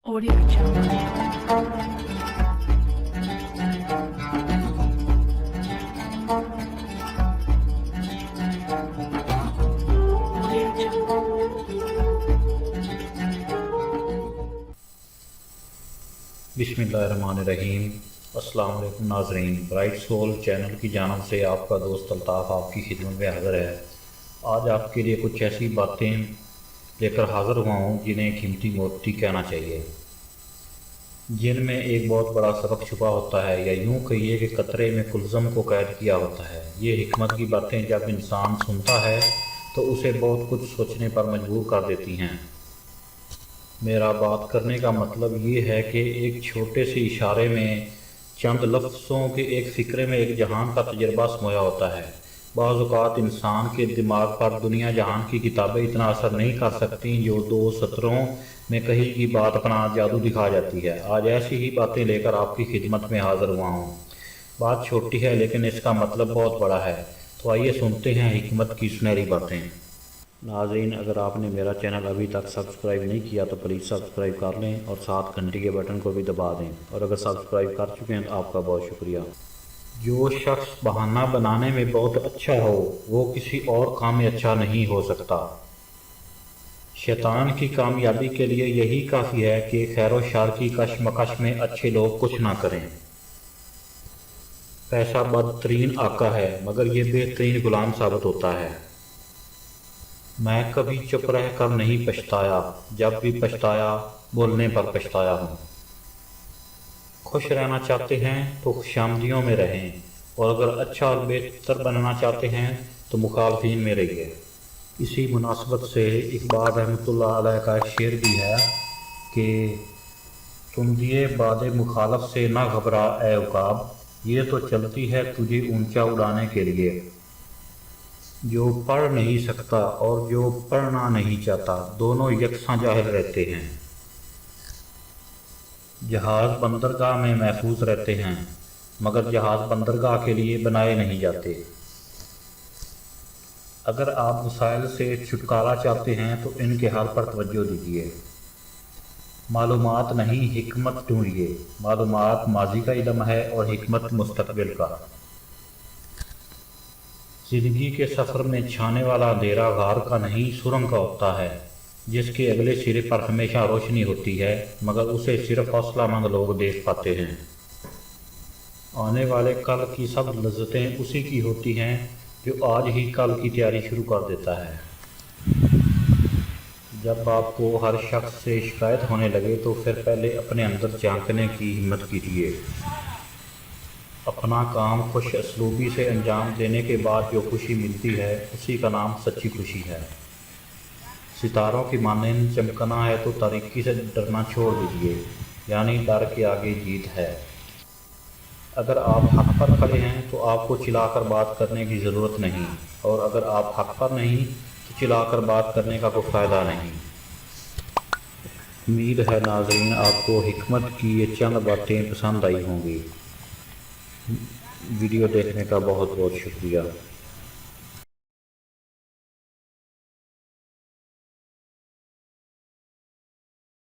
Audio Jungle. Audio Jungle. बिस्मिल्लाहिर्रहमानिर्रहीम। अस्सलाम वालेकुम नाज़रीन, ब्राइट सोल चैनल की जानिब से आपका दोस्त अल्ताफ़ आपकी खिदमत में हाज़िर है। आज आपके लिए कुछ ऐसी बातें लेकर हाज़िर हुआ हूँ जिन्हें कीमती मोती कहना चाहिए, जिनमें एक बहुत बड़ा सबक छुपा होता है, या यूँ कहिए कि कतरे में कुलज़म को कैद किया होता है। ये हिकमत की बातें जब इंसान सुनता है तो उसे बहुत कुछ सोचने पर मजबूर कर देती हैं। मेरा बात करने का मतलब ये है कि एक छोटे से इशारे में, चंद लफ्ज़ों के एक फ़िक्रे में एक जहान का तजुर्बा समाया होता है। बाज़ औक़ात इंसान के दिमाग पर दुनिया जहान की किताबें इतना असर नहीं कर सकती जो दो सत्रों में कही की बात अपना जादू दिखा जाती है। आज ऐसी ही बातें लेकर आपकी खिदमत में हाज़िर हुआ हूँ। बात छोटी है लेकिन इसका मतलब बहुत बड़ा है। तो आइए सुनते हैं हिकमत की सुनहरी बातें। नाज़रीन, अगर आपने मेरा चैनल अभी तक सब्सक्राइब नहीं किया तो प्लीज़ सब्सक्राइब कर लें और साथ घंटी के बटन को भी दबा दें, और अगर सब्सक्राइब कर चुके हैं तो आपका बहुत शुक्रिया। जो शख्स बहाना बनाने में बहुत अच्छा हो वो किसी और काम में अच्छा नहीं हो सकता। शैतान की कामयाबी के लिए यही काफ़ी है कि खैर व शर की कशमकश में अच्छे लोग कुछ ना करें। पैसा बदतरीन आका है मगर ये बेहतरीन गुलाम साबित होता है। मैं कभी चुप रह कर नहीं पछताया, जब भी पछताया बोलने पर पछताया हूँ। खुश रहना चाहते हैं तो खुशामदियों में रहें, और अगर अच्छा और बेहतर बनना चाहते हैं तो मुखालफिन में रहिए। इसी मुनासबत से इकबाल रहमतुल्लाह अलैह का एक शेर भी है कि तुम दिए बादे मुखालफ से ना घबरा ए उकाब, ये तो चलती है तुझे ऊंचा उड़ाने के लिए। जो पढ़ नहीं सकता और जो पढ़ना नहीं चाहता दोनों यकसां जाहिल रहते हैं। जहाज़ बंदरगाह में महफूज रहते हैं मगर जहाज़ बंदरगाह के लिए बनाए नहीं जाते। अगर आप वसाइल से छुटकारा चाहते हैं तो इनके हल पर तवज्जो दीजिए। मालूमात नहीं हिकमत ढूंढिए। मालूमात माजी का इल्म है और हिकमत मुस्तकबिल का। ज़िंदगी के सफ़र में छाने वाला अंधेरा गार का नहीं सुरंग का होता है, जिसके अगले सिरे पर हमेशा रोशनी होती है, मगर उसे सिर्फ हौसलामंद लोग देख पाते हैं। आने वाले कल की सब लज्जतें उसी की होती हैं जो आज ही कल की तैयारी शुरू कर देता है। जब आपको हर शख्स से शिकायत होने लगे तो फिर पहले अपने अंदर झांकने की हिम्मत कीजिए। अपना काम खुश असलूबी से अंजाम देने के बाद जो खुशी मिलती है उसी का नाम सच्ची खुशी है। सितारों की मानंद चमकना है तो तारीकी से डरना छोड़ दीजिए, यानी डर के आगे जीत है। अगर आप हक पर खड़े हैं तो आपको चिल्लाकर बात करने की ज़रूरत नहीं, और अगर आप हक पर नहीं तो चिल्लाकर बात करने का कोई फ़ायदा नहीं। उम्मीद है नाज़रीन आपको हिकमत की ये चंद बातें पसंद आई होंगी। वीडियो देखने का बहुत बहुत शुक्रिया।